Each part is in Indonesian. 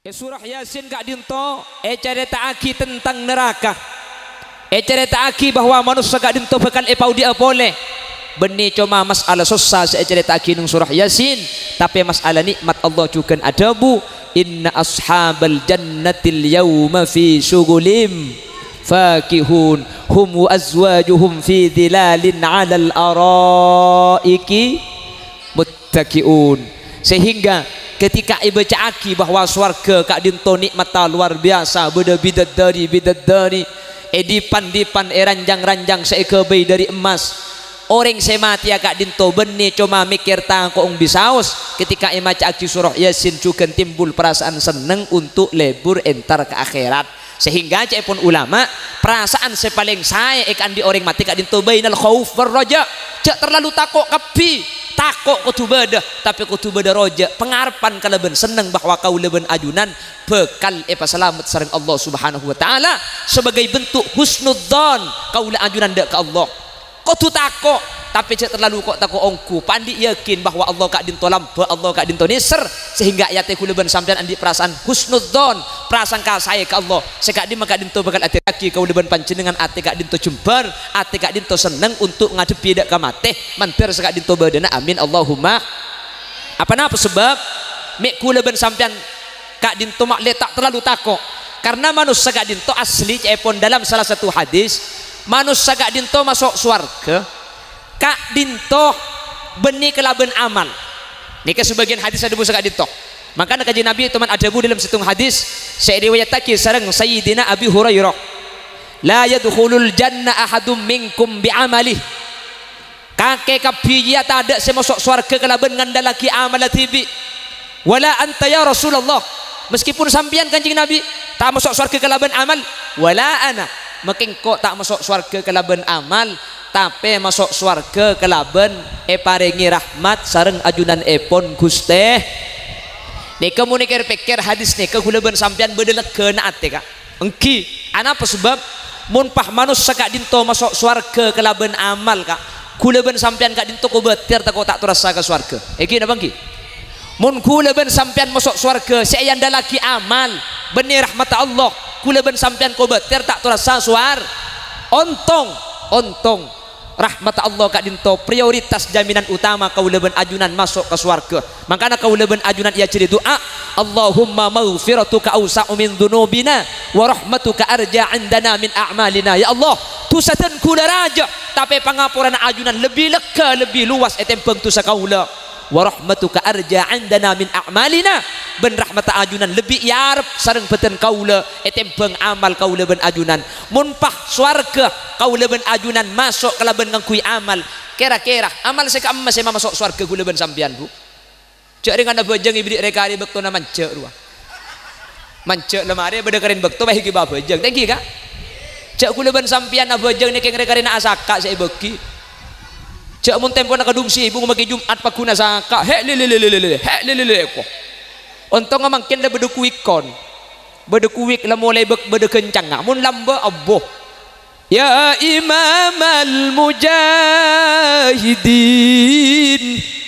Surah Yasin Kak Dinto cerita aki tentang neraka. Cerita aki bahwa manusia Kak Dinto bakal epau dia boleh. Benih cuma masalah susah cerita aki nung surah Yasin, tapi masalah nikmat Allah juga ada bu. Inna ashabal jannatil yawma fi syugulim fakihun hum wa azwajuhum fi dhilalin 'alal araiki muttaqiun. Sehingga ketika baca aki bahwa swarga Kak Dinto nikmat luar biasa, beda bidadari dipan ranjang-ranjang seekebay dari emas. Orang semati ya Kak Dinto benih cuma mikir tangkong bisaus. Ketika baca aki surah Yasin juga timbul perasaan seneng untuk lebur entar ke akhirat. Sehingga cek pun ulama perasaan sepaling saya ikan di orang mati Kak Dinto bainal khauf war raja. Cek terlalu takut kapi takut kutu beda, tapi kutu beda roja pengarpan kaleben seneng bahwa kau leben ajunan bekal selamat sareng Allah subhanahu wa ta'ala sebagai bentuk husnudzon kau le ajunan dak ke Allah. Kutu takut tapi cek terlalu kok takut ongku pandi yakin bahwa Allah Kak Dinto lampa Allah Kak Dinto niser sehingga ayatnya kuleben sampean andi perasaan husnudzon perasaan saya ke Allah sekak di Kak Dinto bakal ati kaki kau leben panjenengan ati Kak Dinto jembar ati Kak Dinto seneng untuk ngadepi dak ka mate mantir sekak Dinto badana amin Allahumma. Apa sebab mek kuleben sampean Kak Dinto mak letak terlalu takut karena manusia Kak Dinto asli cepon dalam salah satu hadis manusia Kak Dinto masuk swarga Kak Dinto benih kelaben amal. Nika sebagian hadis ada busa Kak Dinto. Maka kaji Nabi teman ada bu dalam situng hadis saya riwayatake sareng Sayyidina Abi Hurairah. La yadkhulul jannah ahadum minkum bi'amalih. Kakek kapiya tak ada saya masuk swarga kelaben ngandalaki amal tibi. Wala anta ya Rasulullah. Meskipun sampian Kanjeng Nabi tak masuk swarga kelaben amal, wala ana. Makin kok tak masuk swarga kelaben amal tapi masuk swarga kelaben paringi rahmat sareng ajunan epon Guste. Nika mun pikir hadis nika kuleben sampean bedelegkeun ate Kak. Engki ana apa sebab mun pah manusia Kak Dinto masuk swarga kelaben amal Kak. Kuleben sampean Kak Dinto ko betir tak terasa ke swarga. Iki napa engki? Mun kuleben sampean masuk swarga saya laki amal benih rahmat Allah kuleben sampean ko betir tak terasa suar ontong rahmat Allah Kak Dinto prioritas jaminan utama kauleben ajunan masuk ke swarga. Makanya kauleben ajunan ia jadi doa Allahumma maghfiratuka awsa'u min dzunubina wa rahmatuka arja 'indana min a'malina. Ya Allah tusaten kula raja tapi pangapuran ajunan lebih lega lebih luas etempeng tusa kaula wa rahmatuka arja 'indana min a'malina ben rahmat ajunan lebih yarep sareng beten kaula etempeng amal kaula ben ajunan mun pah swarga kaula ben ajunan masuk kalaben ngangkui amal kira-kira amal seka emas emang masuk swarga kaula ben sampean bu cek dengan bejeng ibrik rekari bekto na mance ruah mance lemari bedekerin bekto bae iki babejeng thank you Kak cek kaula ben sampean na bejeng nek rekari na asaka saya beki cek mun tempo na kadungsi ibu magi Jumat paguna saka he lele ko ontong mangkin da bedekuikon bedekuik la mulai bedekencang mun lamba abboh ya imamal mujahidin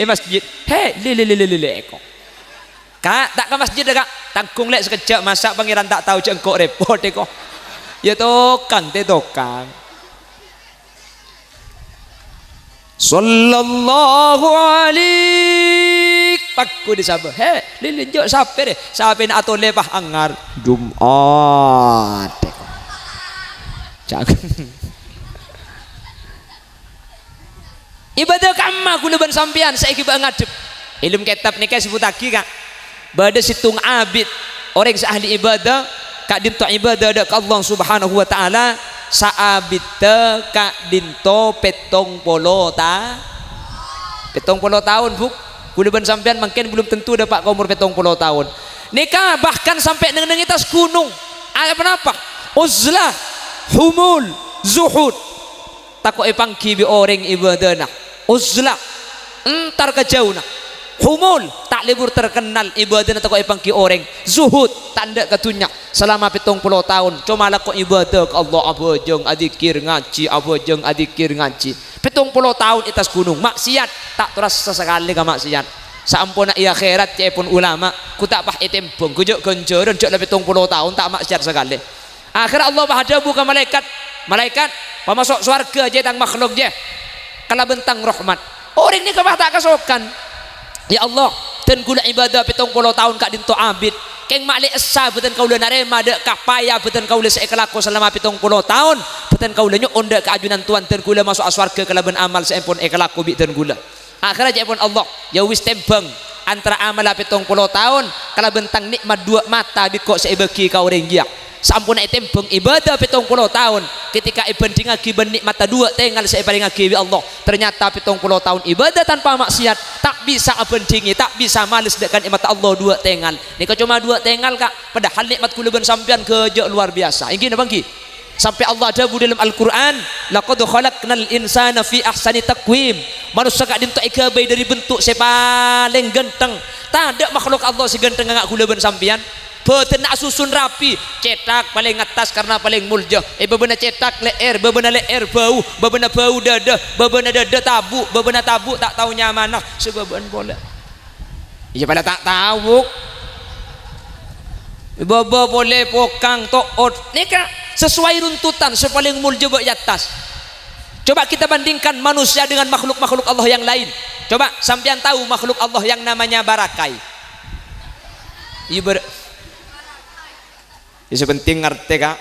masjid he lele ko Kak tak ke masjid Kak tangkung lek sekejap masak pangeran tak tahu cek engkau repot kok ya tokang sallallahu alaihi pakku disabah he lilin jo sape deh sape na atole pah angar Jumat jangan ibadah kamma kulaban sampean saiki ba ngadep ilmu kitab nika sebut lagi Kak bada situng abid orang ahli ibadah Kak Dinto ibadah ada ke Allah subhanahu wa ta'ala saabita Kak Dinto petong polo tahun bu kulaban sampean mungkin belum tentu dapat umur petong polo tahun nikah bahkan sampai neng atas gunung ada kenapa uzlah humul zuhud takut epangki bi orang ibadana uzlah entar kejauh humul tak libur terkenal ibadah atau epangki orang zuhud tanda ketunyak selama petong puluh tahun cuma laku ibadah ke Allah abojeng adikir ngaji petong puluh tahun atas gunung maksiat tak terasa sekali ke maksiat Sampun nak iya akhirat ya pun ulama ku tak pah itembung ku jok genjoran jok lebih 30 tahun tak maksiat sekali. Akhir Allah bahadabu ke malaikat pemasuk swarga je tang makhluk je kala bentang rahmat orang ni kebah tak kesokan ya Allah dan gula ibadah 70 tahun kak dinto abid keng makli esa beten kaula narema dek kapaya beten kaula seekelaku selama 70 tahun beten kaula nyu onda ke ajunan Tuhan dan gula masuk swarga kala ben amal seempun ekelaku bi dan gula akhirnya je pun Allah ya wis tembang antara amal 70 tahun kala bentang nikmat dua mata bikok seibeki ka orang giak sampun tembang ibadah 70 tahun ketika ibanding lagi nikmat dua tinggal seibanding lagi bi Allah ternyata 70 tahun ibadah tanpa maksiat tak bisa abandingi tak bisa males dekan nikmat Allah dua tinggal ni cuma dua tinggal kak padahal nikmat kula ben sampean ke luar biasa ingin apa nggih sampai Allah ada di dalam Al-Quran laqad khalaqnal insana fi ahsani taqwim manusia kak dinto ikabai dari bentuk paling ganteng tak ada makhluk Allah si ganteng ngak kula ben sampean beten nak susun rapi cetak paling atas karena paling mulja bebena cetak leer bebena leer bau bebena bau dada bebena dada tabu bebena tabu tak tahu nyamanah sebeban bola iya pada tak tahu baba boleh pokang toot ni kan sesuai runtutan sepaling mulja di atas. Coba kita bandingkan manusia dengan makhluk-makhluk Allah yang lain. Coba sampean tahu makhluk Allah yang namanya barakai. Itu penting ngerti kak.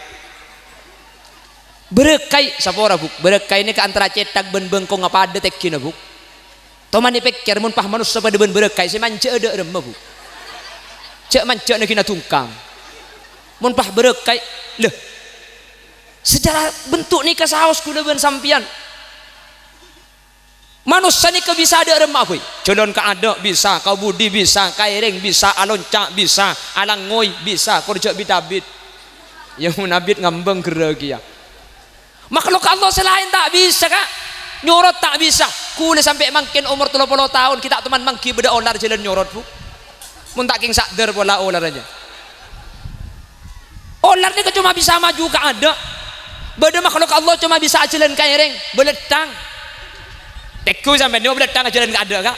Berekai sapora buk. Berekai ini ke antara cetak ben bengkong apa ada tekina buk. Tomani pikir mun pah manusia pada ben berekai si manja ada remah buk. Cek manja nak kena tungkang. Mun pah berekai leh. Secara bentuk ni kesaos kuda ben sampian manusia ni ke bisa ada remah boy colon ka ada bisa kau budi bisa kaireng bisa aloncak bisa alangoy bisa kerja bitabit yang munabit ngambeng geragi ya makhluk Allah selain tak bisa kak nyorot tak bisa kule sampai makin umur 30 tahun kita teman mangki beda olar jalan nyorot bu mun tak king sadar bola olar aja olar ni cuma bisa maju ke ada beda makhluk Allah cuma bisa ajalan kaireng beletang teku sampai dia beletang ajalan ke ada kak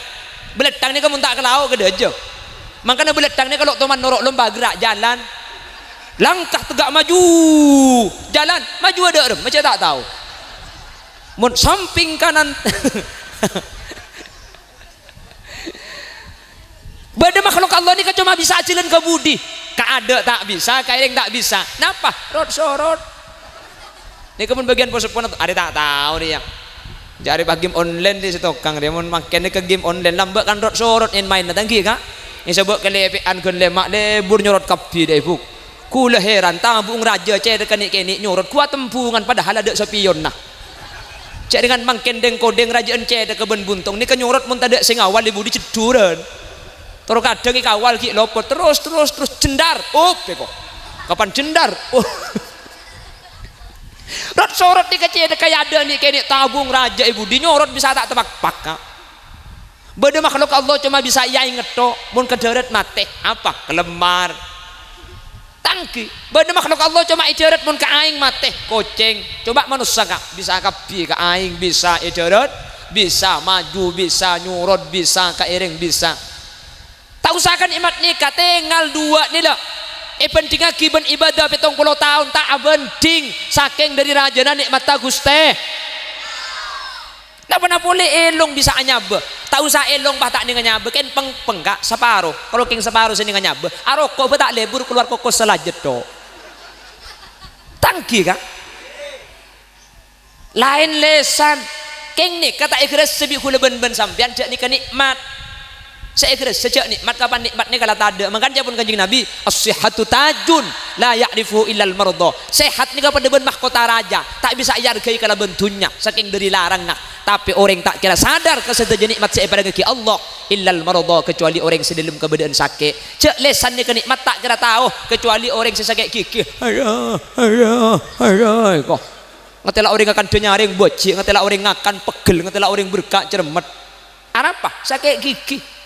beletang ni kamu tak kelau ke aja makanya beletang ni kalau teman norok lomba gerak jalan langkah tegak maju jalan maju ada rem macam tak tahu mun samping kanan beda makhluk Allah ni cuma bisa ajalan ke budi ke ada tak bisa kaireng tak bisa napa rot sorot ini kemun bagian posepon ada tak tahu dia cari game online di situ kang dia mun makan ke game online lambat kan rot sorot in main tangki kak ini sebab kelepean kon lemak lebur nyorot kapi deh buk kula heran tabung raja cek dekan ni nyorot kuat tempungan padahal ada sepion nah cek dengan makan deng kodeng rajaan cek dek keben buntung ni kan nyorot mun tak ada sing awal ibu diceduran terus kadang kawal ki lopot terus jendar kok kapan jendar rot sorot ni kecil kayak ada nih kayak tabung raja ibu dinyorot bisa tak tebak pakak beda makhluk Allah cuma bisa yai ngetok mun kederet mate apa kelemar tangki beda makhluk Allah cuma ideret mun ke aing mate koceng coba manusia kak bisa kapi ke aing bisa ideret bisa maju bisa nyorot bisa kairing bisa tak usahakan imat nikah tinggal dua nih lah penting akibat ibadah 70 tahun tak abending saking dari rajana nikmat Guste tak pernah boleh elong bisa nyabe tak usah elong bah tak nih nyabe kan penggak separuh kalau king separuh sini nyabe aroko bah tak lebur keluar kokos selajet to tangki kak lain lesan king nih kata ikhlas sebi kula ben sampean jak nih nikmat saya kira sejak nikmat kapan nikmatnya kalau tak ada makanya pun kanjeng Nabi as-sihhatu tajun la ya'rifu illal marda sehat ni kapan deban mahkota raja tak bisa yargai kalau bentunya saking dari larang nak tapi orang tak kira sadar kesedaran nikmat saya pada kaki Allah illal marda kecuali orang sedalam keadaan sakit cek lesan ni kenikmat tak kira tahu kecuali orang sesakit gigi ayo kok ngetela orang akan denyaring bocik ngetela orang akan pegel ngetela orang berkak cermet apa sakit gigi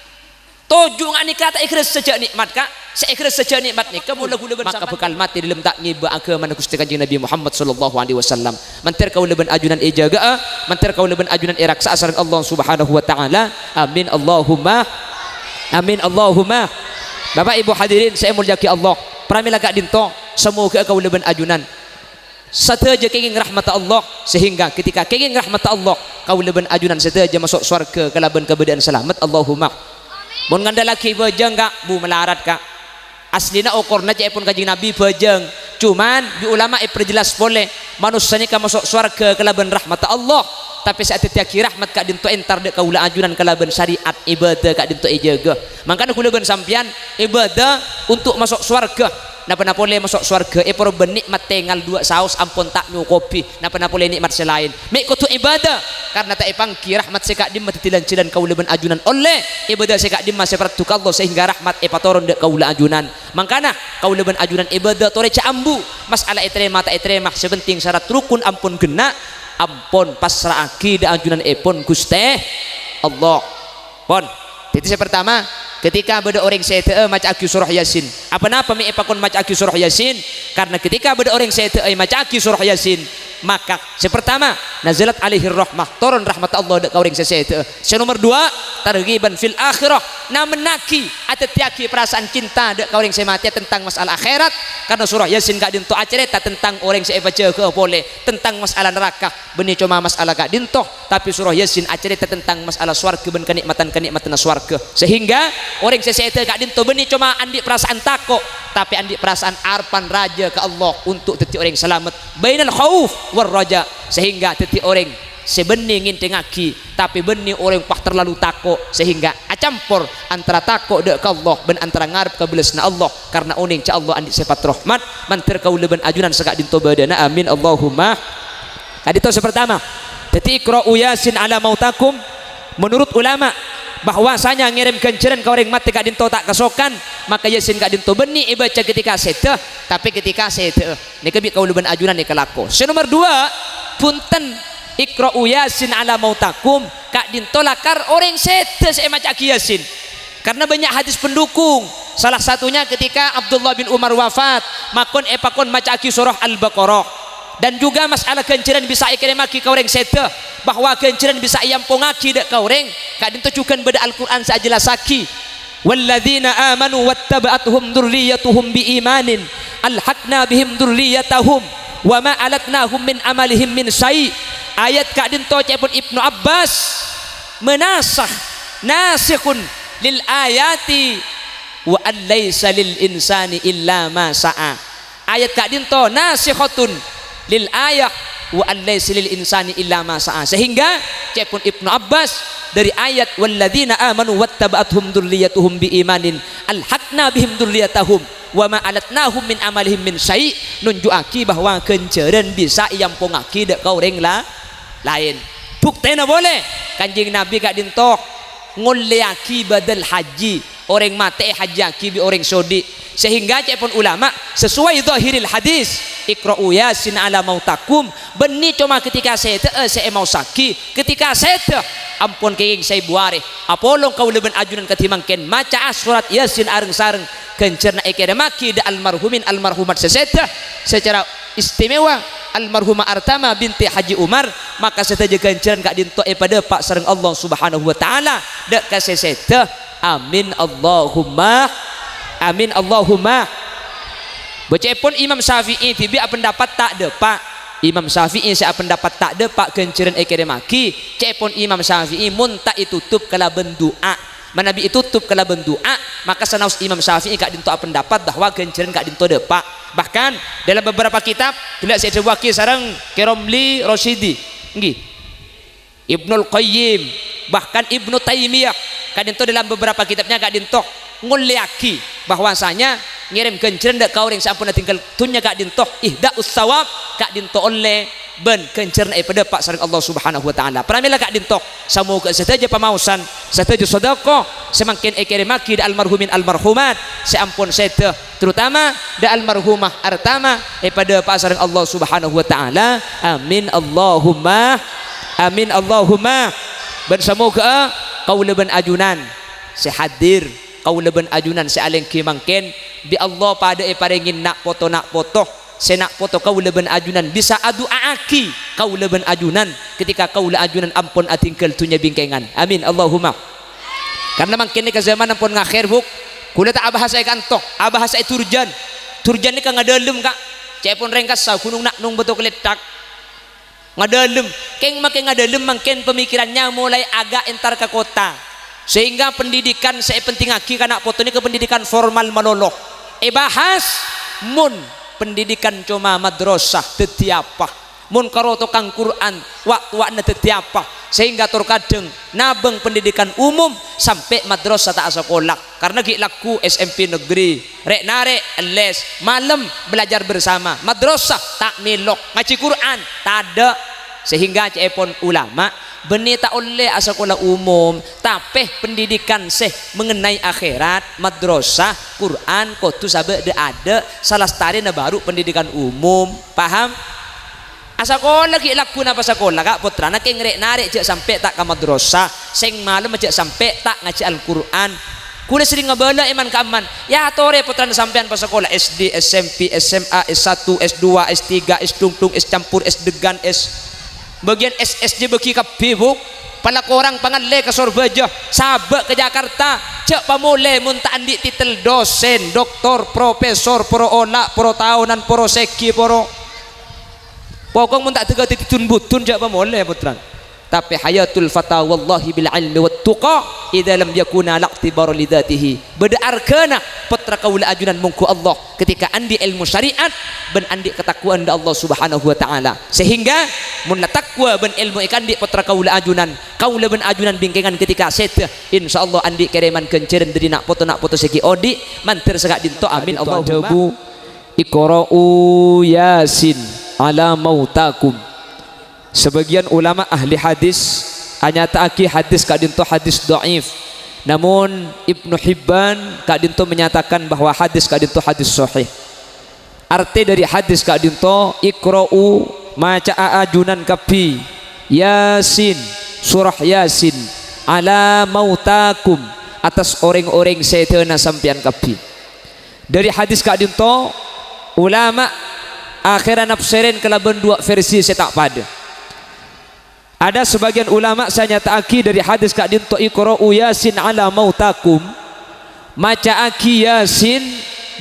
tujuh ngani kata ikhlas sejak nikmat kak seikhlas sejak nikmat ni kamu lagu leban maka bekal mati dalam tak ngiba agama Gusti Kanjeng Nabi Muhammad sallallahu alaihi wasallam mantir kau leban ajunan ijaga mantir kau leban ajunan irak sa'asar Allah subhanahu wa ta'ala amin Allahumma Amin Allahumma. Bapak Ibu hadirin saya mulyaki Allah, pramila kak dinto semoga kau leben ajunan sateja kenging rahmat Allah, sehingga ketika kenging rahmat Allah kau leben ajunan sateja masuk surga kalaban keberadaan selamat. Allahumma. Mun ngandalaki bejeng kak bu melarat kak aslina okorna cek pun kajing Nabi bejeng, cuman di ulama perjelas boleh manusianya ka masuk surga kalaban rahmat Allah, tapi saat tiaki rahmat kak dinto entar dek kaula ajunan kalaban syariat ibadah kak dinto ejaga. Makanya kula ben sampian ibadah untuk masuk surga. Napa boleh masuk surga por benikmat tengal dua saus ampun tak nyukupi. Napa boleh nikmat selain mek kutu ibadah karena tak epangki rahmat sekak dim matilan-tilan kaula ben ajunan oleh ibadah sekak dim seperti Allah sehingga rahmat epatoron dek kaula ajunan. Makanya kaula ben ajunan ibadah tore ambu masalah etrema tak etrema sebenting syarat rukun ampun gena ampun pasrah akidah ajunan epon Gusti Allah pon. Itu yang pertama, ketika beda orang saya maca aki surah Yasin. Apa napa mi epakon maca aki surah Yasin? Karena ketika beda orang saya maca aki surah Yasin, maka sepertama nazalat alaihi rahmah, turun rahmat Allah dek orang saya. Nomor dua, targhiban fil akhirah, na menaki atetiaki perasaan cinta dek orang saya mati tentang masalah akhirat. Karena surah Yasin gak dinto acerita tentang orang saya baca ke boleh tentang masalah neraka, benih cuma masalah gak dinto, tapi surah Yasin acerita tentang masalah swarga ben kenikmatan swarga. Sehingga orang saya gak dinto benih cuma andi perasaan takut, tapi andi perasaan arpan raja ke Allah untuk teti orang selamat bainal khauf war raja, sehingga teti orang sebening ngintengaki tapi benih orang pah terlalu takut, sehingga acampur antara takut dek ke Allah ben antara ngarep ke belasna Allah karena uning ca Allah andi sifat rahmat mantir kau leben ajunan sekak dinto badana. Amin Allahumma. Tadi itu pertama teti iqra'u yasin ala mautakum, menurut ulama bahwasanya ngirim kenceran ke orang mati kak dinto tak kesokan, maka Yasin kak dinto benih ibaca ketika seteh, tapi ketika seteh ini kebi kau leben ajunan ini kelako. Nomor dua punten iqra'u yasin ala mautakum kak dinto lakar orang seteh saya maca Yasin karena banyak hadis pendukung. Salah satunya ketika Abdullah bin Umar wafat makon epakon maca surah Al-Baqarah, dan juga masalah kenceran bisa ikrimaki kau orang seteh bahwa kenceran bisa iampongaki dek kau orang kak dinto cukan beda Al-Quran sajelasaki walladzina amanu wattaba'atuhum dzurriyyatuhum biimanin alhaqna bihim dzurriyyatahum wa ma alatnahum min amalihim min syai'. Ayat kak dinto cepun Ibnu Abbas menasah nasikhun lil ayati wa an laisa lil insani illa ma sa'a. Ayat kak dinto nasikhatun lil ayah wa an laisa lil insani illa ma sa'a, sehingga cepun Ibnu Abbas dari ayat walladzina amanu wattaba'atuhum dzurriyyatuhum biimanin alhaqna bihim dzurriyyatahum wa ma alatnahum min amalihim min syai' nunjuaki bahwa kenceran bisa iampongaki dek kau orang lain. Buktena boleh kanjing Nabi kak dinto nguliaki badal haji orang mati haji aki bi orang sodi, sehingga cepun ulama sesuai zahiril hadis iqra'u yasin ala mautakum benih cuma ketika saya mau saki ketika saya ampun kenging saya buare apolong kau leben ajunan ketimangken maca surat yasin areng sareng kencerna ekedemaki da almarhumin almarhumat seseta secara istimewa almarhumah Artama binti Haji Umar, maka seteja kenceran kak dinto pada pak sareng Allah subhanahu wa ta'ala dak kaseseta. Amin Allahumma. Amin Allahumma. Becepun Imam Syafi'i tibi pendapat tak depak. Imam Syafi'i saya pendapat tak depak kenceran ekedemaki. Cepun Imam Syafi'i mun tak itutup kalaben doa. Manabi itutup kalaben doa, maka sanaus Imam Syafi'i kak dinto pendapat bahwa kenceran kak dinto depak. Bahkan dalam beberapa kitab tidak saya waki sareng Keromli Rosyidi nggih Ibnul Qayyim bahkan Ibnu Taimiyah kak dinto dalam beberapa kitabnya kak dinto nguliaki bahwasanya ngirim kenceran dek kau yang sampun tinggal tunya kak dinto ihdaus sawab kak dinto oleh ben kenceran pada pak sareng Allah subhanahu wa ta'ala. Pramila kak dinto semoga seteja pamausan seteja sedekah semakin ekeremaki da almarhumin almarhumat seampun sete terutama da almarhumah Artama pada pak sareng Allah subhanahu wa ta'ala. Amin Allahumma. Amin Allahumma. Ben semoga kau leben ajunan sehadir kau leben ajunan sealeng kimangken bi Allah pada paringin nak foto senak foto kau leben ajunan bisa adu aaki kau leben ajunan ketika kau le ajunan ampun atingkel tunya bingkengan. Amin Allahumma. karena makin ni ke zaman pun ngakhir buk kula tak abah saya kantok abah saya turjan ni ka ngadalem kak cek pun rengkas sa gunung nak nung betul keletak ngadalem keng makin ngadalem makin pemikirannya mulai agak entar ke kota sehingga pendidikan saya penting lagi karena foto ini ke pendidikan formal malolok bahas mun pendidikan cuma madrasah tetiapa mun karo tukang Quran waktu tetiapa sehingga terkadang nabeng pendidikan umum sampai madrasah tak sekolah karena laku SMP negeri rek narek les malam belajar bersama madrasah tak milok ngaji Quran tak ada sehingga cepon ulama benih tak oleh sekolah umum tapi pendidikan mengenai akhirat madrasah Quran kotu sabe ada salah setari baru pendidikan umum paham sekolah ki laku napa sekolah kak putra nak ngerek narik je sampai tak ke madrasah sing malam aja sampai tak ngaji Al-Quran kuda sering ngebala iman kaman ya tore putra sampean pas sekolah SD SMP SMA S1 S2 S3 S tungtung S campur S degan S bagian SSD beki kabeh buk pala korang pangalle ke Surabaya sabak ke Jakarta cek pamule mun tak andi titel dosen doktor profesor pro ola pro tahunan pro seki pro pokok mun tak tega titun butun jak pamule putra tapi hayatul fata wallahi bil ilmi wat tuqa idza lam yakuna laqtibar li dzatihi beda arkana putra kaula ajunan mungku Allah ketika andi ilmu syariat ben andi ketakwaan da Allah Subhanahu wa taala sehingga mun takwa ben ilmu ikan di putra kaula ajunan kaula ben ajunan bingkengan ketika set insyaallah andi kereman kenceren dari nak foto segi odi mantir segak dinto amin Allahumma iqra'u yasin ala mautakum. Sebagian ulama ahli hadis anyataaki hadis kadinto hadis dhaif, namun Ibnu Hibban kadinto menyatakan bahwa hadis kadinto hadis sahih. Arti dari hadis kadinto iqra'u maca ajunan kapi yasin surah yasin ala mautakum atas orang-orang seteuna sampian kapi. Dari hadis kadinto ulama akhirnya nafsirin kelaban dua versi setak pada. Ada sebagian ulama saya nyataaki dari hadis kak dinto iqra'u yasin ala mautakum maca aki yasin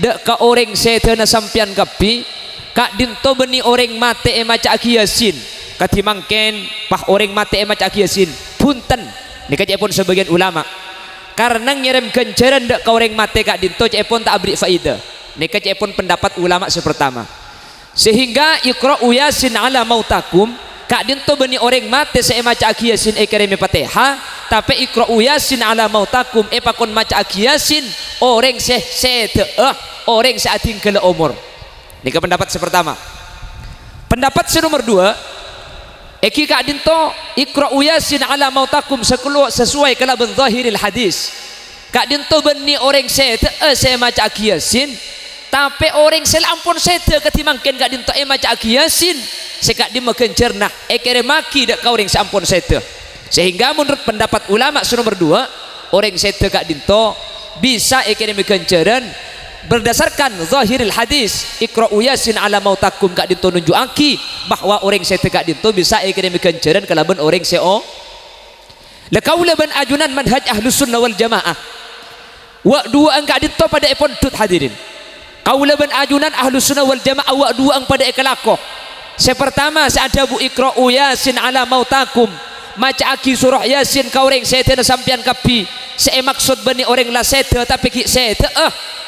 dek ka orang seteuna sampian kapi kak dinto beni orang mate maca aki yasin katimangken pah orang mate maca aki yasin punten nikah pun sebagian ulama karena ngirim kenceran dek ka orang mate kak dinto pun tak beri faedah nikah pun pendapat ulama sepertama sehingga iqra'u yasin ala mautakum kak dinto beni orang mate saya maca aki yasin kereme Fatihah tapi iqra'u yasin ala mautakum pakon maca aki yasin orang orang seating kele umur. Ini ke pendapat pertama. Pendapat nomor 2 kak dinto iqra'u yasin ala mautakum sesuai kalaban zahiril hadis kak dinto beni orang saya maca aki yasin tapi orang selampun sete ketimangken kak dinto maca aki yasin sekak di makencerna kere maki dak kau orang sampun sete sehingga menurut pendapat ulama nomor 2 orang sete kak dinto bisa kere makenceran berdasarkan zahiril hadis iqra'u yasin ala mautakum kak dinto nunjuaki bahwa orang sete kak dinto bisa kere makenceran kalaban orang seo lekaula ban ajunan manhaj ahlus sunnah wal jamaah wa dua angka dinto pada epon tut hadirin kaula ban ajunan ahlus sunnah wal jamaah wa dua ang pada ekalakoh. Sepertama seada bu iqra'u yasin ala mautakum maca aki surah yasin kaureng sete sampian kapi maksud bani orang la sete tapi ki sete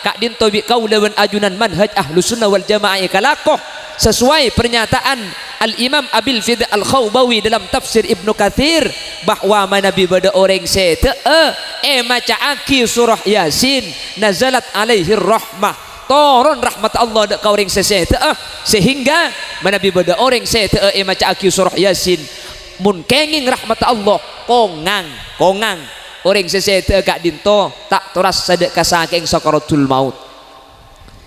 kak dinto bi kaula ban ajunan manhaj ahlus sunnah wal jamaah ekalakoh sesuai pernyataan Al-Imam Abil Fida Al-Khawbawi dalam tafsir Ibnu Katsir bahwa manabi bada orang sete maca aki surah yasin nazalat alaihi rahmah turun rahmat Allah dak kau orang sesete sehingga manabi bada orang sete maca aki surah yasin mun kenging rahmat Allah kongang orang sesete kak dinto tak toras sadek ka saking sakaratul maut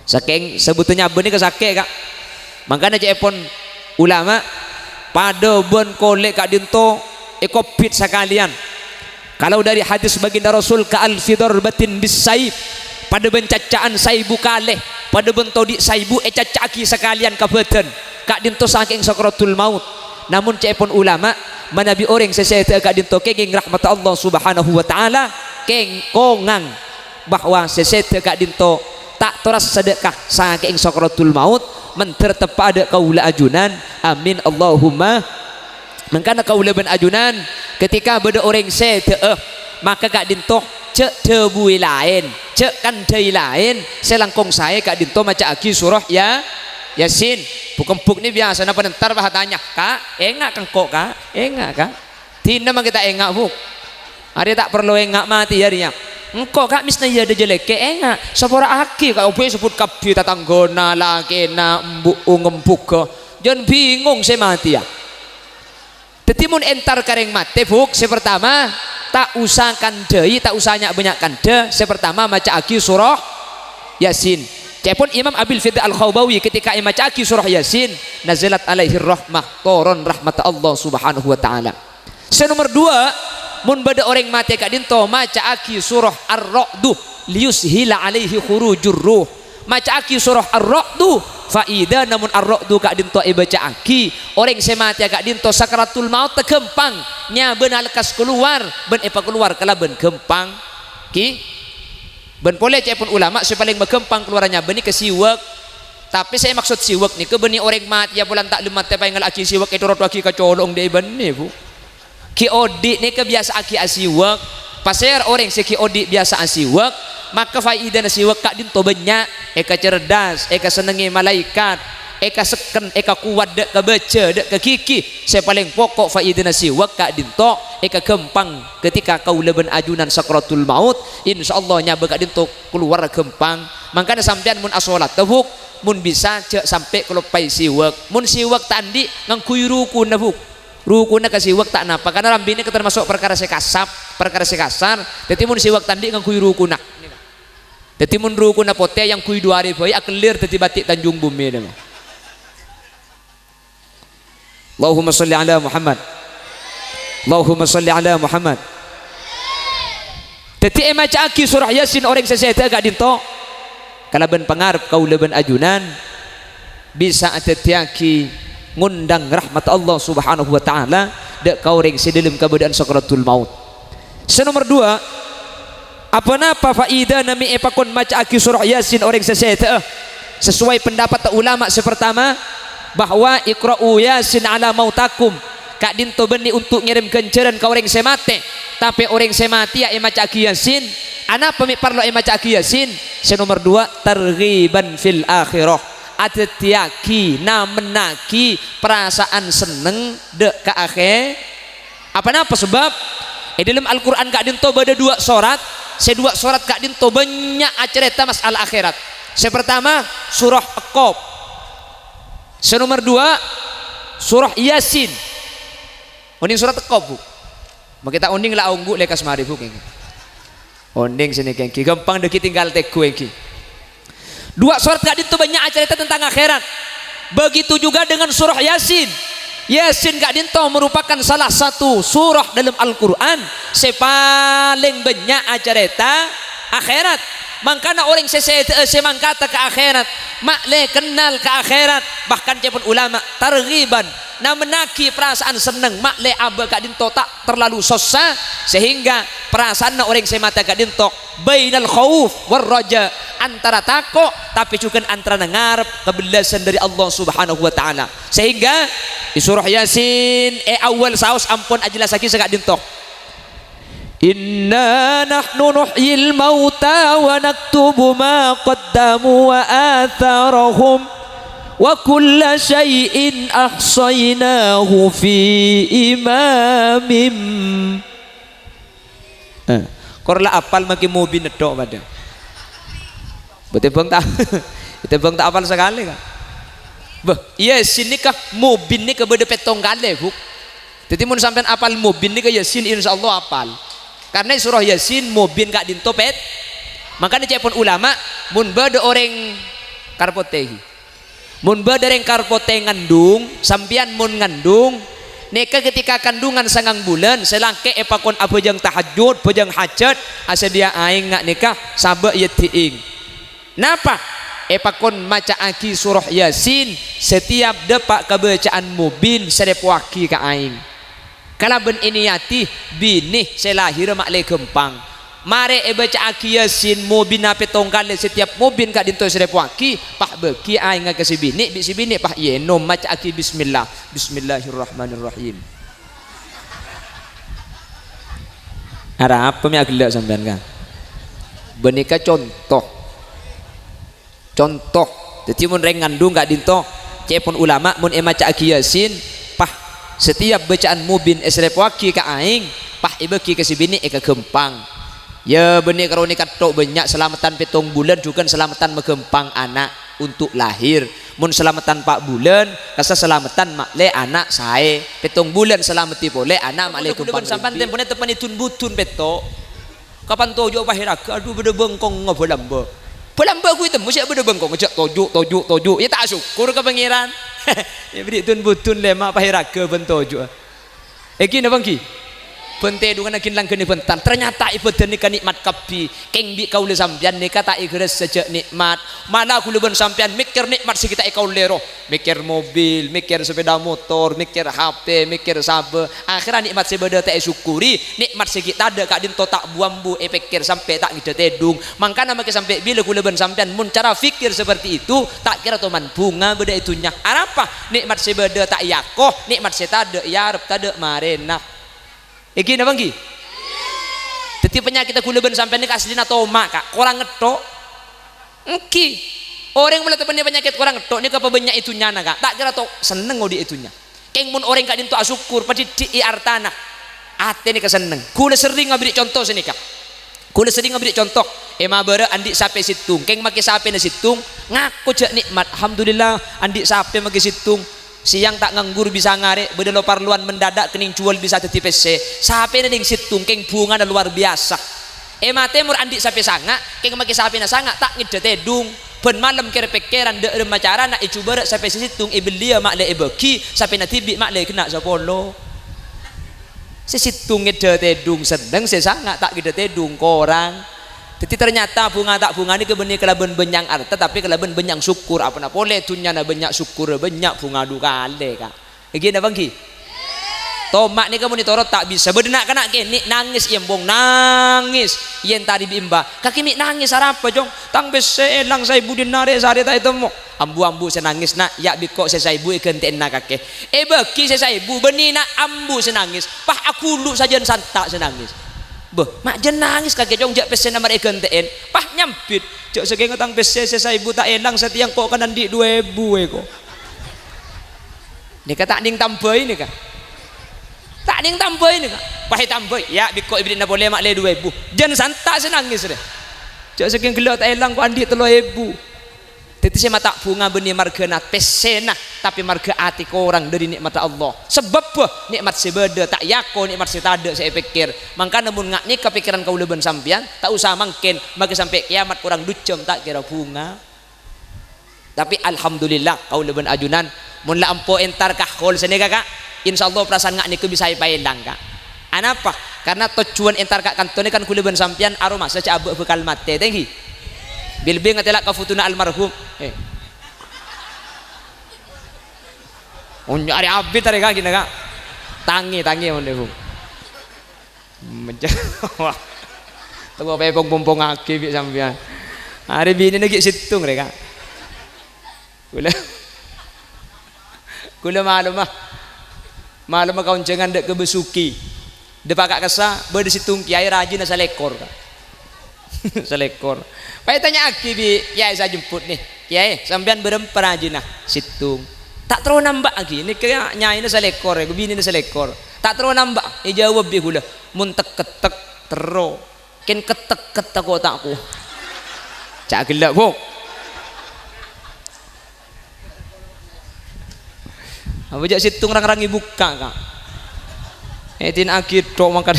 saking sebutnya benih ke sake kak makanya cepon ulama pada ben kolek kak dinto ekopit sekalian kalau dari hadis baginda Rasul ka al-fidar batin bis saib pada bencacaan saibu kaleh pada bentodi saibu cacaki sekalian kabeten kak dinto saking sakaratul maut namun cepon ulama manabi orang sesete kak dinto kenging rahmat Allah Subhanahu wa taala kengkongang bahwa sesede kak dinto tak toras sedekah saking sakratul maut menter tepada kaula ajunan amin Allahumma. Mangkana kaula ben ajunan ketika beda orang sede maka kak dinto cek debui lain cek kandai lain selangkong saya kak dinto maca aki surah Yasin bukan buk ni biasa napa nentar bah tanya kak enggak kengkok kak enggak kak tina mah kita enggak buk hari tak perlu enggak mati harinya engkau kak misna iya ada jelek ke enggak sapora aki kak opo sebut kabeh tatanggona lakena mbuk ngempuk jangan bingung saya mati ya tetimun entar kareng mate buk sepertama tak usah kandai tak usah banyak kande sepertama maca aki surah Yasin. Cepun Imam Abil Fidda Al-Khawbawi ketika maca aki surah Yasin nazalat alaihi rahmah toron rahmat Allah subhanahu wa ta'ala. Senomor 2 mun bada orang mati kak dinto maca aki surah Ar-Ra'du liyushila alaihi khurujur ruh maca aki surah Ar-Ra'du faida namun Ar-Ra'du kak dinto baca aki orang semati kak dinto sakaratul maut tegempang nya ben lekas keluar ben keluar kala ben gempang ki ben boleh cepun ulama supaya paling berkembang keluarannya beni ke siwak tapi saya maksud siwak ni ke beni orang mati ya bulan tak lemat tapi ngal aki siwak itu rot aki kacolong dei beni bu ki odi ni ke biasa aki asiwak pasir orang si ki odi biasa asiwak maka faedah siwak kak dinto banyak eka cerdas eka senengi malaikat eka seken eka kuat dek ke baca dek ke kiki saya paling pokok faedah siwak kak dinto eka gempang ketika kau leben ajunan sakratul maut insyaallah nya kak dinto keluar gempang makanya sampean mun asolat tebuk mun bisa cek sampai kelopai siwak mun siwak tandi ngangkuy rukun nabuk rukuna ka siwak tak napa karena lambini termasuk perkara sekasap perkara sekasar jadi mun siwak tandi ngangkuy rukuna jadi mun rukuna pote yang kuy 2000 akelir tadi batik Tanjung Bumi nama Allahumma salli ala Muhammad Allahumma salli ala Muhammad. Teti maca aki surah Yasin orang seseta gak dinto kalaban pangarep kau leben ajunan bisa atetiaki ngundang rahmat Allah subhanahu wa ta'ala dek kau ring sedalam keberadaan sakratul maut. Senomor 2 apa napa faida nami epakon maca aki surah Yasin orang seseta sesuai pendapat ulama sepertama bahwa iqra'u Yasin ala mautakum kak dinto beni untuk ngirim kenceran ke orang semate tapi orang semati ya maca aki Yasin ana pemi parlo maca aki Yasin. Senomor 2 targhiban fil akhirah atetiaki na menaki perasaan seneng dek ke akhir apa napa sebab dalam Al-Quran kak dinto bada 2 surat sedua surat kak dinto banyak acerita masalah akhirat. Sepertama surah Aqab, senomor 2 surah Yasin. Onding surat Aqab bu mau kita onding lah unggu lekas mari bu onding sini kengki gampang deki tinggal teku kengki 2 surat kak dinto banyak acerita tentang akhirat. Begitu juga dengan surah Yasin. Yasin kak dinto merupakan salah satu surah dalam Al-Quran sepaling banyak acerita akhirat. Mangkana orang semangkata ke akhirat makle kenal ke akhirat bahkan cepun ulama targhiban na menaki perasaan seneng makle aba kak dinto tak terlalu susah sehingga perasaan orang semata kak dinto bainal khauf war raja antara takut tapi juga antara ngarep kebelasan dari Allah subhanahu wa ta'ala sehingga di surah Yasin awal saus ampun ajelas lagi sekak dinto inna nahnu nuhyil mauta wa naktubu ma qaddamu wa atharahum wa kulla syai'in ahsaynahu fi imamim. Korla apal maki mubin nedok pada betul bang tak itu bang tak apal sekali kan bah iya sini kah mubin ni ke beda petong kali buk jadi mun sampean apal mubin ni ke Yasin insyaallah apal karena surah Yasin mubin kak dinto pet makanya cepon ulama mun beda orang karpotehi mun beda orang karpote ngandung sampian mun ngandung neka ketika kandungan sangang bulan selangke epakon abojang tahajud bojang hajat asa dia aing ngak nikah sabak ya tiing napa epakon maca aki surah Yasin setiap depak kebacaan mubin serep waki ka aing kala ben ini yati binih selahir makle gempang mare baca aki Yasin mobin ape tongkal setiap mobin kak dinto serep waki pah beki ai nga kasi bini bisi bini pah yenom maca aki bismillah bismillahirrahmanirrahim. Ada apa mi agak sampean kan? Benika contoh. Jadi mun reng ngandung gak dinto cepon ulama mun maca aki Yasin pah setiap bacaan mubin esrep waki ka aing pah ibeki kasi bini eka gempang. Ya benih karoni katok banyak selamatan petong bulan juga selamatan megempang anak untuk lahir. Mun selamatan 4 bulan kasa selamatan makle anak sae petong bulan selamati boleh anak makle gempang sampan tempone tepan itun butun peto kapan tojo pahiraga aduh beda bengkong ngobelamba belamba ku itu mesti beda bengkong ngejak tojo ya tak syukur ke pangeran ya beri tun butun lemak pahiraga bentojo iki na bangki bente dungan akin lang kini bentan ternyata ibadah nikah nikmat kapi keng bi kaule sampean nikah tak igres sejak nikmat mana aku leben sampean mikir nikmat si kita ikau lero mikir mobil mikir sepeda motor mikir HP mikir sabe akhirnya nikmat sebeda tak syukuri nikmat si kita ada kak dinto tak buambu pikir sampai tak ngide tedung mangkana make sampai bila aku leben sampean mun cara fikir seperti itu tak kira teman bunga beda itunya apa nikmat sebeda tak yakoh nikmat setada ya rep tada marena. Iki na bangki? Jadi penyakit gula ben sampai ni asli atau mak kak, orang ngetok. Engki, orang mulai tepen penyakit orang ngetok ni apa banyak itunya nak? Tak kira to seneng ngodi itunya. Keng mun orang kak dintu asyukur, pasti di artana. Ate ni keseneng. Gula sering ngabri contoh sini kak. Gula sering ngabri contoh. Ema bara andi sape situng. Keng make sape na situng, ngaku cek nikmat. Alhamdulillah andi sape make situng. Siang tak nganggur bisa ngare bedelo parluan mendadak kening jual bisa teti PC sape na ding situng keng bunga na luar biasa mate mur andi sape sanga keng make sape na sanga tak ngide tedung ben malam kere pekeran de macara na icubar sape situng ibelia mak le ebeki sape na tibi mak le kena sapolo situng ngide tedung sedeng sesanga tak ngide tedung korang. Jadi ternyata bunga tak bunga ni kebenih kelaban benyang arta tapi kelaban benyang syukur apa na boleh tunya na banyak syukur banyak bunga duka ale kak. Iki na bangki. Tomak ni kamu ni torot tak bisa bedenak kena ke ni nangis embong nangis yen tadi bimba kaki mi nangis apa jong tang bese elang saya budin nare sare tak itu mo ambu senangis nak ya biko saya ibu ikan tena kake beki saya ibu benih nak ambu senangis pah aku lu saja santak senangis. Beh, mak jen nangis kakek jong jak pesen nomor ikan TN, pah nyampit, jak segeng tang pesen saya ibu tak elang setiang kok kanan di 2000 eko. Ni kata ding tambah ini kah? Tak ding tambah ini kah? Pah tambah, ya biko ibrin na boleh mak le 2000. Jen santak senangis deh. Jak segeng gelak tak elang kok andi 3000. Jadi saya mata bunga benih marga na pesena tapi marga hati orang dari nikmat Allah. Sebab nikmat sebeda tak yako nikmat setada saya pikir. Maka namun ngak ni kepikiran kau leben sampian tak usah mangkin bagi sampai kiamat orang ducem tak kira bunga. Tapi alhamdulillah kau leben ajunan mun la ampo entar kah kol sene kakak. Insyaallah perasaan ngak ni ke bisa pailang kak. Anapa? Karena tujuan entar kak kantone kan kau leben sampian aroma saja abu bekal mate tenghi. Bilbing atelak kafutuna almarhum ari abit tadi kaki naga tangi mon debu menjawa tuh apa pompong aki bi sampean hari bini lagi situng mereka kula malum kau jangan dek kebesuki depak kasa berde situng kiai rajin asal ekor selekor. Pak tanya aki bi kiai saya jemput nih kiai sampean berempat aja nah situng tak terus nambah lagi ini kayak nyai ini selekor ya bini ini selekor tak terus nambah jawab bi gula muntek ketek tero ken ketek ketek otakku cak gelak bu apa jak situng rang-rangi buka kak tin akhir dok makan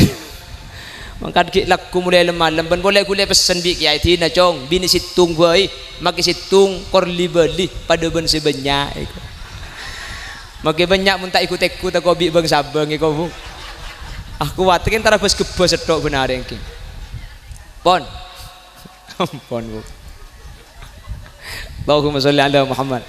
mangkat ki laku mulai lemah lemban boleh gule pesen bi kiai tina cong bini situng boy maki situng korli beli pada ben sebanyak iku maki banyak mun tak ikut tak bi bang sabang iku aku watekin tara bos gebos sedok benar engki pon bu Allahumma sholli ala Muhammad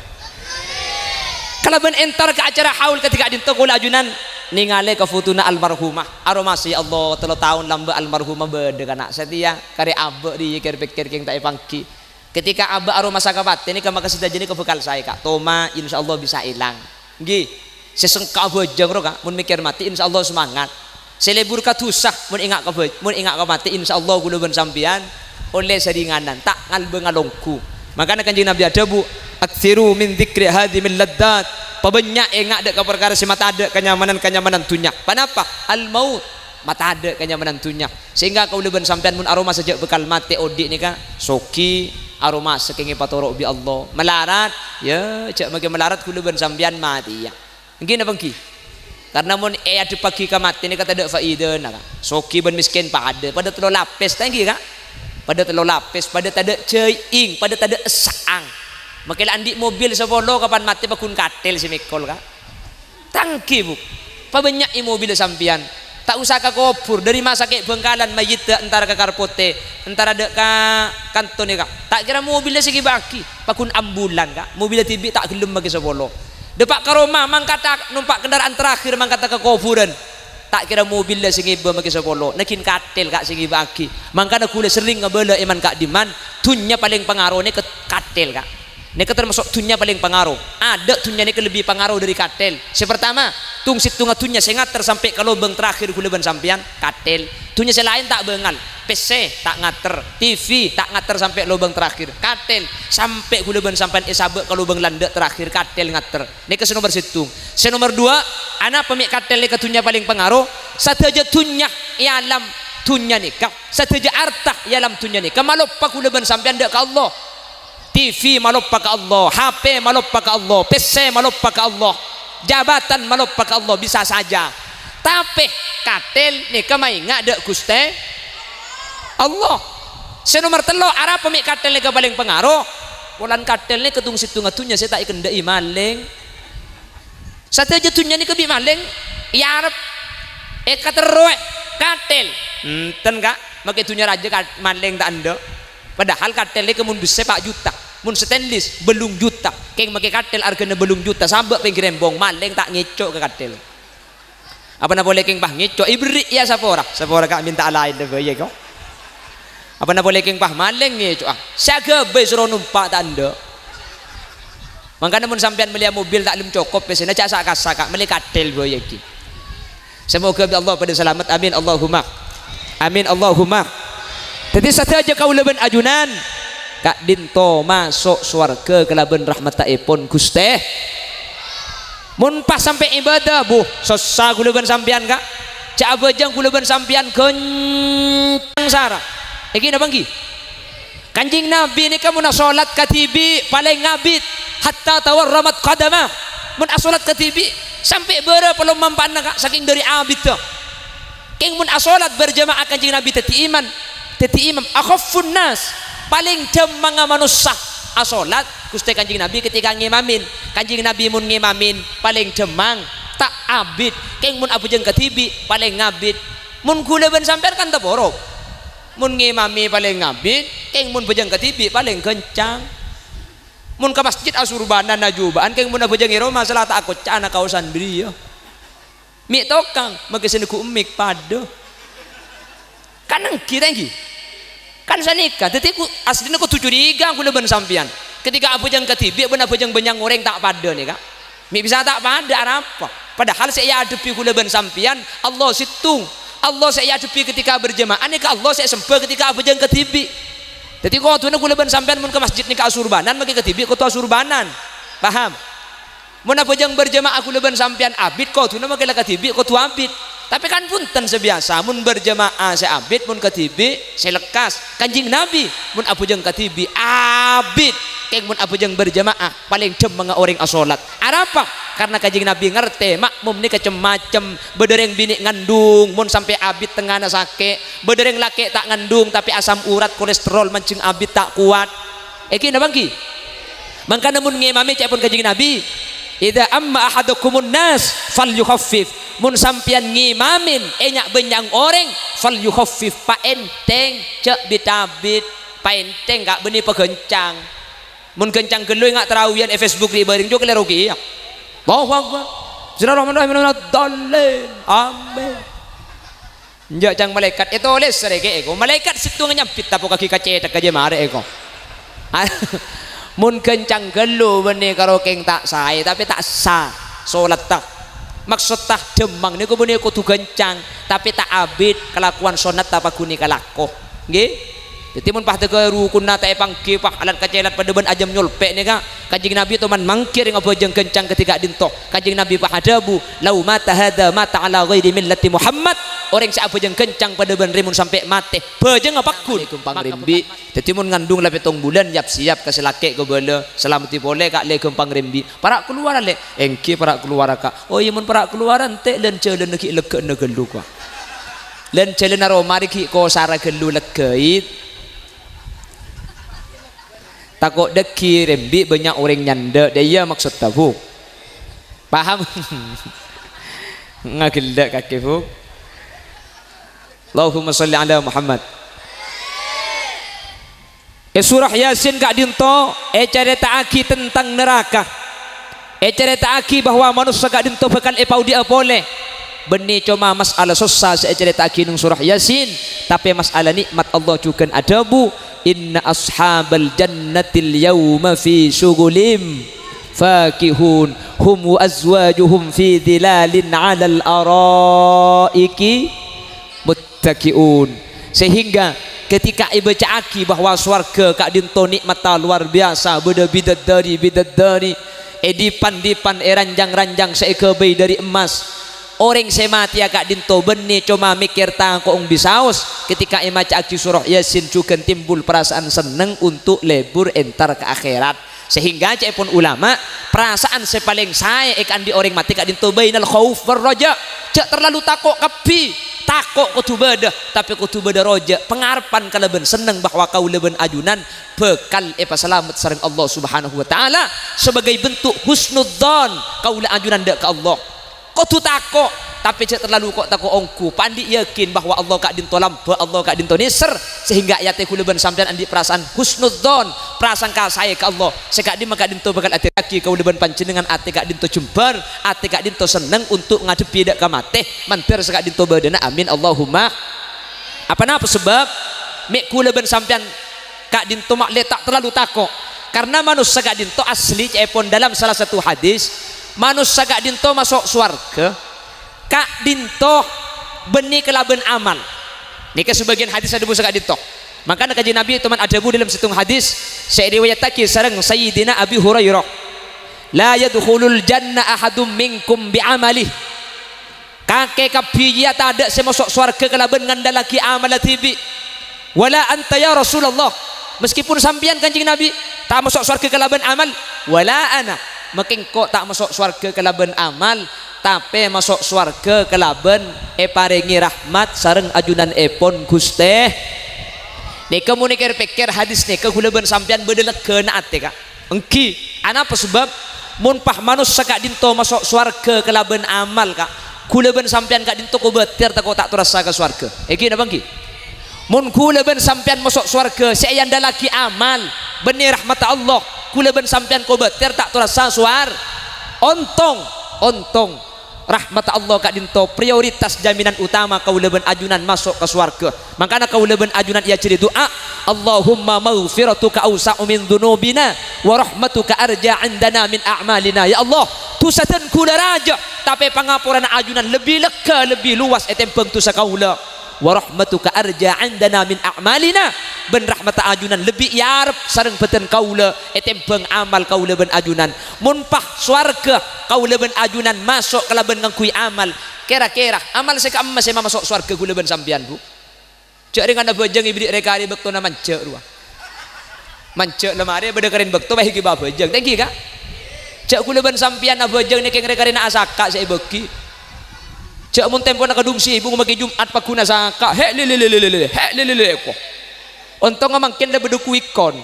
kalau ben entar ke acara haul ketika dinto kula ajunan ningali ke futuna almarhumah aromasi Allah 3 tahun lamba almarhumah bede kana setia kare abe di pikir king tak pangki ketika abe aroma sakapate ini kama kasida jeni ke bekal saya kak toma insyaallah bisa hilang nggih sesengka bojong ro kak mun mikir mati insyaallah semangat selebur katusah mun ingat ke mati insyaallah kula ben sampean oleh seringanan tak ngalbe ngalongku makanya kanjeng Nabi ada bu aktsiru min dzikri hadimil laddat pabanyak ingat dek perkara si mata ada kenyamanan tunyak kenapa al maut mata ada kenyamanan tunyak sehingga kau leben sampean mun aroma sejak bekal mati odik ni ka soki aroma saking patorok bi Allah melarat ya cak mage melarat ku leben sampean mati ya ngin apa ki karena mun ada pagi ka mati ni kata dak faedah nak soki ben miskin pada telo lapis tangki ka pada telo lapis pada tada ceing pada tada esaang makanya andi mobil sepolo kapan mati bakun katil si mikol ka tangki bu pabanyak mobil sampian tak usah ke kubur dari masa ke bengkalan mayit antara ke karpote antara dek ka kanton ka tak kira mobilnya segi baki bakun ambulan ka mobil tibi tak gelem bagi sepolo depak ke rumah mangkata numpak kendaraan terakhir mangkata ke kuburan tak kira mobilnya segi bagi sepolo nakin katil kak segi baki mangkana kule sering ngebela iman kak diman tunnya paling pengaruh ni ke katil kak ini termasuk tunnya paling pengaruh ada tunnya ini lebih pengaruh dari katil sepertama tung situnga tunnya sengat tersampai ke lubang terakhir kuleban sampian katil tunnya selain tak bengal PC tak ngater TV tak ngater sampai lubang terakhir katil sampai kuleban sampian isabek ke lubang landak terakhir katil ngater ini ke nomor situng nomor 2 anak pemik katil ini ke tunnya paling pengaruh sataja tunnya ialam tunnya nikah sataja artah ialam tunnya nikah malupa kuleban sampian dak ke Allah TV malupa ke Allah HP malupa ke Allah PC malupa ke Allah jabatan malupa ke Allah bisa saja tapi katil nikah maingat dek Gusti Allah senomor telo arah pemik katil nikah paling pengaruh bulan katil ni ketung situng atunya saya tak ikan dai maling satu aja tunya ni kebi maling ya arep katerwe katil ten kak makai tunya raja maling tak anda padahal katil ni kemun bisa 4 juta mun stainless belum juta keng make katil harganya belum juta sampai pinggir rembong maling tak ngecok ke katil apa na boleh keng pah ngecok ibri ya sapora kak minta lain deh ya kau apa na boleh keng pah maling ngecok siaga be suruh numpak tak anda makanya mun sampean melihat mobil tak lem cokop biasanya cak sak meli katil boy ki semoga Allah pada selamat amin Allahumma jadi saja kau leben ajunan kak dinto masuk swarga kelaban rahmataipun Gusti mun pas sampai ibadah bu sosa kuleban sampean kak cak abajang kuleban sampean kencang sarah iki napa nggih kanjing Nabi ini kamu nak salat katibi paling ngabit hatta tawarramat qadamah mun asolat katibi sampai berapa lomampan kak saking dari abid tuh keng mun asolat berjamaah kanjing Nabi teti imam akhaffun nas paling jemang manusia asolat Gusti kanjing Nabi ketika ngimamin kanjing Nabi mun ngimamin paling jemang tak abid keng mun abujeng katibi paling ngabid mun kula ben sampean kan taborok mun ngimami paling ngabid keng mun bujeng katibi paling kencang mun ke masjid asurbanan najubaan keng mun abujeng iroma salat aku cana kausan beliau mi tokang magesene ku umik pado kanang kirenggi kan sanika jadi aku aslinya aku 73 aku leben sampian ketika abujang ketibi benar abujang benyang goreng tak pada nih kak mi bisa tak pada apa padahal saya adepi aku leben sampian Allah situng Allah saya adepi ketika berjemaah nih ke Allah saya sembah ketika abujang ketibi jadi kau tuh aku leben sampian mun ke masjid nih ke asurbanan maki ketibi kau tuh asurbanan paham mun abujang berjemaah aku leben sampian abid kau tuh nama kela ketibi kau tuh abid tapi kan punten sebiasa mun berjemaah saya abid mun katibi saya lekas kanjing Nabi mun abujang katibi abid keng mun abujang berjemaah paling cem orang asolat apa karena kanjing Nabi ngerti makmum ni kecem-macem bedereng bini ngandung mun sampai abid tengah sakit bedereng laki tak ngandung tapi asam urat kolesterol mancing abid tak kuat iki napa ki mangkana mun ngimami cek pun kanjing Nabi idza amma ahadukumun nas falyukhaffif mun sampian ngimamin enyak benyang orang falyukhaffif pa enteng cek bitabit pa enteng gak benih pegencang mun kencang geloy ngak terawian Facebook di baring jo kelerogi ya Allahu Akbar Bismillahirrahmanirrahim. Amin. Njak jang malaikat itu oleh serege ego. Malaikat situ nyampit tapo kaki kacetak aja mare ego. Mun kencang gelu benih karo keng tak sae tapi tak sah salat tak. Maksud tak demang niku benih kudu kencang tapi tak abid kelakuan sunat apa guni kalakoh. Nggih. Jadi mun pah teu rukun na ta pangki pah alat kacelat pada ben ajam nyolpe ni ka Kanjeng Nabi tu man mangkir ngabojeng kencang ketika dintoh Kanjeng Nabi pah hadabu lau mata hada mata ala ghairi millati Muhammad orang sa abojeng kencang pada ben rimun sampai mate bejeng apakun kumpang rimbi dadi mun ngandung la 7 bulan siap ka selake go bele selamati boleh kak le kumpang rimbi para keluar le engki para keluar ka oh iya mun para keluaran te len ceuleun ki lege negelu ka len ceuleun aro mari ki ko sara gelu legeit takut deki rembi banyak orang nyanda dia maksud tahu paham ngagilda kaki fu Allahumma sholli ala Muhammad surah Yasin kak dinto cerita aki tentang neraka cerita aki bahwa manusia kak dinto bakal epau dia boleh benih cuma masalah susah cerita aki nung surah Yasin tapi masalah nikmat Allah juga ada bu inna ashabal jannatil yawma fi syugulim fakihun hum wa azwajuhum fi dhilalin 'alal araiki muttaqiun sehingga ketika ibaca aki bahwa swarga kak dinto nikmat luar biasa beda bidadari edipan ranjang-ranjang seekebei dari emas orang semati kak dinto benih cuma mikir tangko bisaus ketika imaca aki surah Yasin juga timbul perasaan seneng untuk lebur entar ke akhirat sehingga cepun ulama perasaan sepaling saya ikan di orang mati kak dinto bainal khauf war raja cek terlalu takok kepi takok kudu beda tapi kudu beda roja pengarpan kaleben seneng bahwa kau leben ajunan bekal selamat sareng Allah subhanahu wa ta'ala sebagai bentuk husnudzon kau le ajunan dek ke Allah kudu takok tapi cek terlalu kok takok ongku pandi yakin bahwa Allah kak dinto lamba Allah kak dinto niser sehingga ayat kuluban sampean andi perasaan husnudzon perasaan kasih ke Allah sekak di maka dinto bakal ati kaki kau leban panjenengan ati kak dinto jembar ati kak dinto seneng untuk ngadepi dak kamate mantir sekak dinto badana amin Allahumma apa sebab mek kuluban sampean kak dinto mak letak terlalu takok karena manusia kak dinto asli cepon dalam salah satu hadis manusia kak dinto masuk swarga kak dinto benih kelaben amal ini ke sebagian hadis ada busa kak dinto maka kaji Nabi teman ada bu dalam situng hadis saya riwayatkan sareng Sayyidina Abi Hurairah la yadkhulul jannah ahadum minkum bi'amalih kakek kabiya tak ada semasuk swarga kelaben ngandalaki amal tibi wala anta ya Rasulullah meskipun sampian Kanjeng Nabi tak masuk swarga kelaben amal wala ana makin kok tak masuk swarga kelaben amal tapi masuk swarga kelaben paringi rahmat sareng ajunan epon Guste nika mun pikir hadis nika kulaben sampean bedelegkeun ate ka engki apa sebab mun pah manusia kak dinto masuk swarga kelaben amal ka kulaben sampean kak dinto ko betir tak terasa ke swarga iki napa engki mun kulaben sampean masuk swarga sayanda lagi amal benih rahmat Allah kulaben sampean ko betir tak terasa suar ontong rahmat Allah kak dinto prioritas jaminan utama kaulaben ajunan masuk ke swarga makanya kaulaben ajunan ia ciri doa Allahumma maghfiratuka awsa'u min dhunubina wa rahmatuka arja indana min a'malina ya Allah tusatan kula raja tapi pangapuran ajunan lebih lega lebih luas etempeng tusa kaula wa rahmatuka arja indana min a'malina ben rahmat ajunan lebih yarep sareng beten kaula etempeng amal kaula ben ajunan mun pah swarga kaula ben ajunan masuk kalaben ngangkui amal kira-kira amal seka emas ema masuk swarga kula ben sampean bu cek dengan bejeng ibrik rekari bekto na mancek ruah mancek lemari beda keren bekto bae iki babejeng thank you kak cek kula ben sampean abejeng nek rekari na asaka saya beki cek mun tempo nak kadungsi ibu ngomaki Jumat paguna saka he lele ko ontong mangkin da bedukuik kon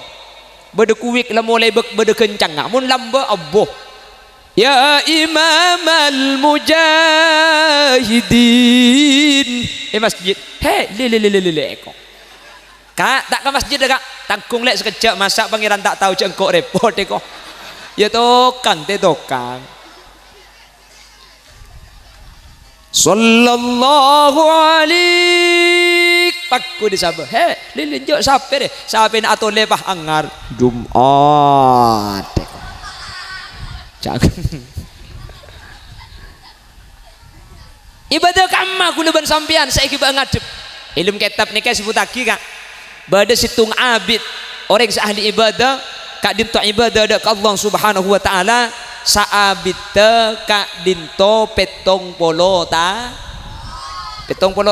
bedukuik la mulai bede kencang mun lamba abboh ya imamal mujahidin masjid he lele ko kak tak ke masjid kak tangkung lek sekejap masak pangeran tak tahu cengkok repot ko ya tokang te tokang sallallahu alaihi pakku disabah lilin jo sampai deh sampai nak atau lepah angar Jumat jangan ibadah kamma kula ban sampean saiki ba ngadep ilmu kitab nikah sebut lagi kak bada situng abid orang ahli ibadah kak dinto ibadah dak Allah subhanahu wa ta'ala saabid kak dinto petong polo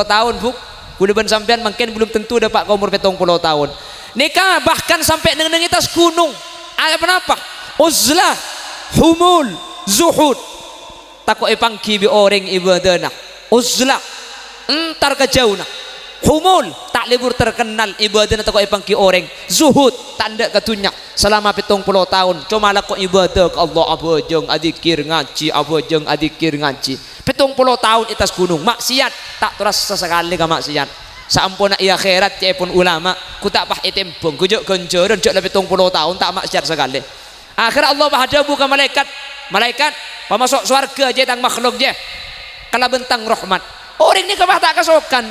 tahun buk kula ban sampean mungkin belum tentu dapat umur petong polo tahun nikah bahkan sampai neng atas gunung ada kenapa uzlah humul zuhud takut ipangki bi orang ibadah nah uzlah entar kejauh nah humul tak libur terkenal ibadah atau kau pangki orang zuhud tanda katunya selama 70 tahun cuma laku ibadah ke Allah abojeng adikir ngaji abojeng adikir ngaji 70 tahun atas gunung maksiat tak terasa sesekali ke maksiat sampun iya akhirat cepun ulama ku tak pah itembong kujuk genjoran jok lebih 70 tahun tak maksiat sekali akhir Allah bahadabu ke malaikat pemasuk swarga aja tang makhluk je kala bentang rahmat orang ini kebah tak kesokan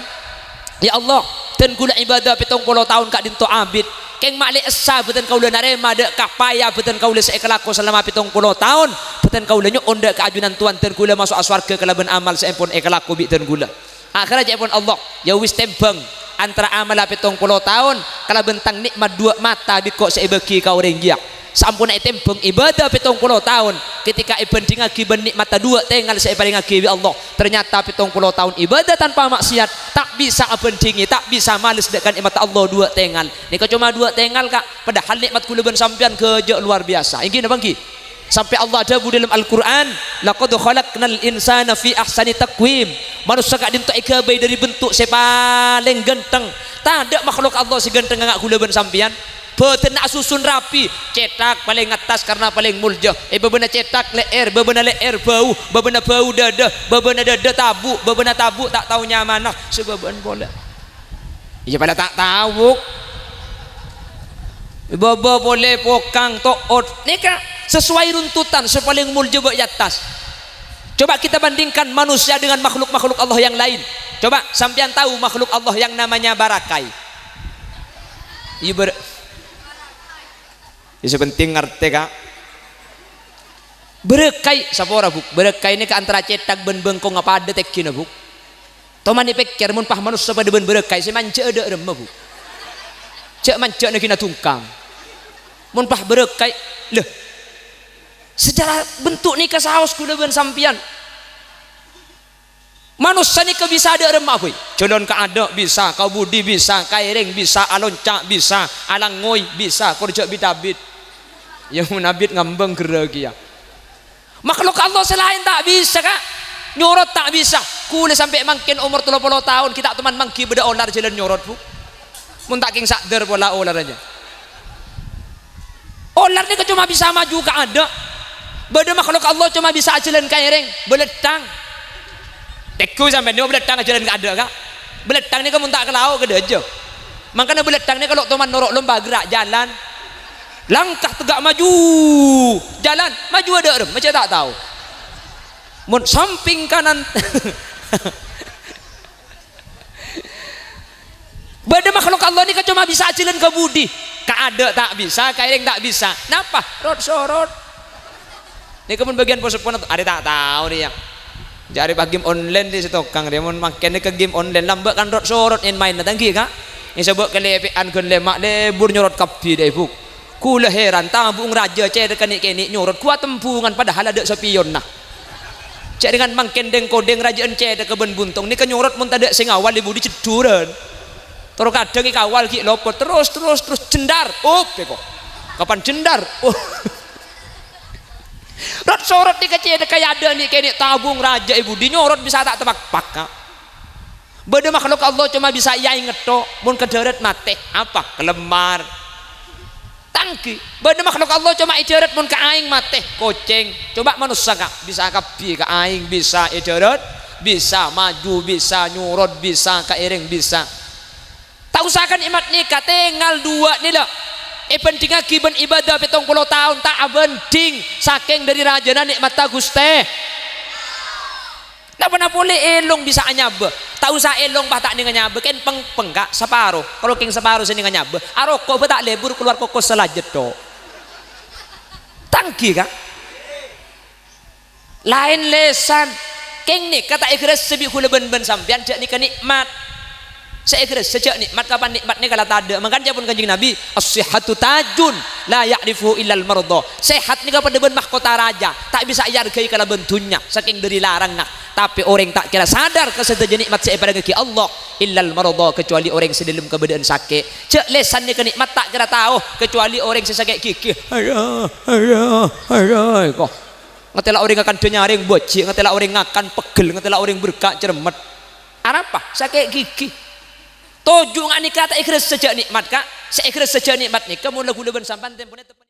ya Allah dan gula ibadah 70 tahun kak dinto abid keng maklik esa beten kaula narema dek kapaya beten kaula seekelaku selama 70 tahun beten kaula nyo onda keajunan Tuhan dan gula masuk aswarga kelaban amal seempun ekelaku bi dan gula akhirnya jepun Allah ya wis tembang antara amal 70 tahun kala bentang nikmat dua mata bikok seebeki kau renggiak sampun tembang ibadah 70 tahun ketika ibanding lagi nikmat dua tinggal separing lagi Allah ternyata 70 tahun ibadah tanpa maksiat tak bisa abandingi tak bisa males dengan nikmat Allah dua tinggal nika cuma dua tinggal kak padahal nikmat kula ben sampean keje luar biasa iki napa nggih sampai Allah ada dalam Al-Quran laqad khalaqnal insana fi ahsani taqwim manusia kak dinto ikabai dari bentuk paling ganteng tak ada makhluk Allah si ganteng ngak kula ben sampean beten nak susun rapi cetak paling atas karena paling muljah bebena cetak leer bebena leer bau bebena bau dada bebena dada tabu bebena tabu tak tahu nyamanah sebeban bola iya pada tak tahu baba boleh pokang toot nika sesuai runtutan sepaling muljah bak atas coba kita bandingkan manusia dengan makhluk-makhluk Allah yang lain coba sampean tahu makhluk Allah yang namanya barakai iya ya penting ngerti kak berekai sapora buk berekai ini ke antara cetak ben bengkong apa ada tekin buk toman dipikir mun pah manusia pada ben berekai si manja ada remah buk cek manja nak kena tungkang mun pah berekai leh sejarah bentuk ni kesaos kuda ben sampian manusia ni bisa ada remah boy colon ka ada bisa kau budi bisa kaireng bisa alonca bisa alang ngoy bisa korjak bidabit yang menabit ngambang geragi ya makhluk Allah selain tak bisa kak nyorot tak bisa kulit sampai makin umur 30 tahun kita teman mangki beda olar jalan nyorot bu mun tak king sadar pola olar aja olar ni cuma bisa maju ke ada beda makhluk Allah cuma bisa jalan kaireng beletang teku sampai dia beletang jalan ke ada kak beletang ni kamu tak kelau ke aja makanya beletang ni kalau teman norok lomba gerak jalan langkah tegak maju jalan maju ada macam tak tahu mun samping kanan beda makhluk Allah ni cuma bisa jalan ke budi ada tak bisa kaireng tak bisa napa rot sorot ni kemun bagian pos-pos ada tak tahu dia jari pak game online di situ kang dia mun makan ke game online lambat kan rot sorot in main tangki kak yang sebut kelepian kun lemak lebur nyorot kapi deh buk kula heran tabung raja cek kenik-kenik nyorot kuat tempungan padahal ada sepion nah cek dengan mangkendeng kodeng rajaan cek keben buntung ni kenyorot mun tak ada sing awal ibu diceduran terus kadang iki awal ki lopot terus jendar kok kapan jendar rot sorot ni kecek kayak ada ni kenik tabung raja ibu dinyorot bisa tak tebak pakak beda makhluk Allah cuma bisa yai ngetok mun kederet mate apa kelemar tangki beda makhluk Allah cuma ijarat mun ka aing mate koceng coba manusia kak bisa kapi ka aing bisa ijarat bisa maju bisa nyurut bisa kairing bisa tak usahakan imat nikah tinggal dua ni lah penting akibat ibadah 70 tahun tak abending saking dari rajana nikmat Gusti Nggak pernah boleh elong bisa nyabe. Tahu sa elong bah tak dengan nyabe kan penggak separuh. Kalau king separuh sini dengan nyabe, aroko bah tak lebur keluar kokos selajet do. Tangki kak. Lain lesan. King nih kata ikhlas sebi kula ben sampean cek nika nikmat. Saya ikhlas sejak nikmat kapan nikmatnya kalau tak ada. Makanya pun kanjeng Nabi as-sihhatu tajun la ya'rifu illal marda. Sehat nika pada ben mahkota raja, tak bisa hargai kalau bentunya saking dari larang nak. Tapi orang tak kira sadar kesetujuan nikmat saya pada kaki Allah illal marda, kecuali orang sedilem keadaan sakit. Cek lesan nika nikmat tak kira tahu kecuali orang sesakit gigi. Aduh kok. Ngetela orang akan denyaring boci, ngetela orang akan pegel, ngetela orang berkak cermet. Apa? Sakit gigi. Tujuh ngani kata ikhlas sejak nikmat kak, saya ikhlas sejak nikmat nih. Kamu lagu leban sampan temponya